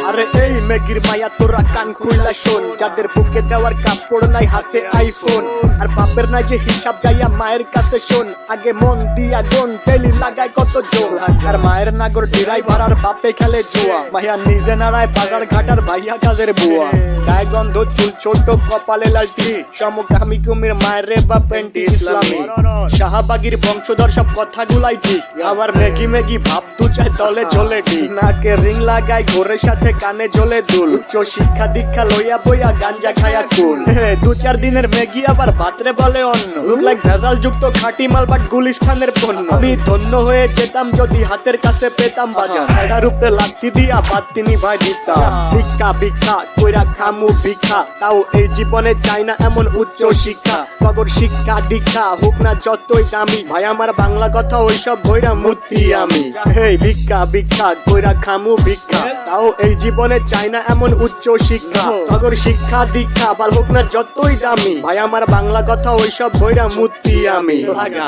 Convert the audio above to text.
আরে এই মেগির মায়া তোরা কান খুইলা শোন, যাদের বুকে দেওয়ার কাপড় নাই হাতে আইফোন, আর বাপের নাই যে হিসাব যাইয়া মায়ের কাছে শোন, আগে মন দিয়া গুন ডেলি লাগায় কত জোর, আর মায়ের নাগর ড্রাইভার আর বাপে খেলে জুয়া, মাইয়া নিজে নাড়ায় বাজার ঘাটার ভাইয়া কাজের বুয়া, গায়ে গন্ধ চুল ছোট কপালে লালটি, সমকামী কুমির মায়ের রে বা পেন্টি ইসলামী, শাহবাগীর বংশধর সব কথাগুলাই ঠিক, আবার মেগি মেগি ভাব তু চাই তলে ঝোলে ঠিক, নাকে রিং লাগায় ঘোরের সাথে কানে ঝোলে দুল, উচ্চ শিক্ষা দীক্ষা লইয়া বইয়া গাঞ্জা খায়া কুল, 2-4 দিনের মেগি আবার ভাতরে বলে অন্য, লুক লাইক ভেজাল যুক্ত খাঁটি মাল বাট গুলিস্তানের পণ্য, আমি ধন্য হয়ে যেতাম যদি হাতের কাছে পেতাম বাজার, এটার উপরে লাথি দিয়া বাদ তিনি ভাই দিতাম, ভিক্ষা ভিক্ষা কইরা খামু ভিক্ষা, তাও এই জীবনে চাই না এমন উচ্চ শিক্ষা, কগর শিক্ষা দীক্ষা হোক না যতই দামি, ভাই আমার বাংলা কথা ওইসব বইরা মূর্তি আমি, হেই ভিক্ষা ভিক্ষা কইরা খামু ভিক্ষা, তাও এই জীবনে চাই না এমন উচ্চ শিক্ষা, কগর শিক্ষা দীক্ষা বাল হোক না যতই দামি, ভাই আমার বাংলা কথা ওইসব বইরা মূর্তি আমি লাগা।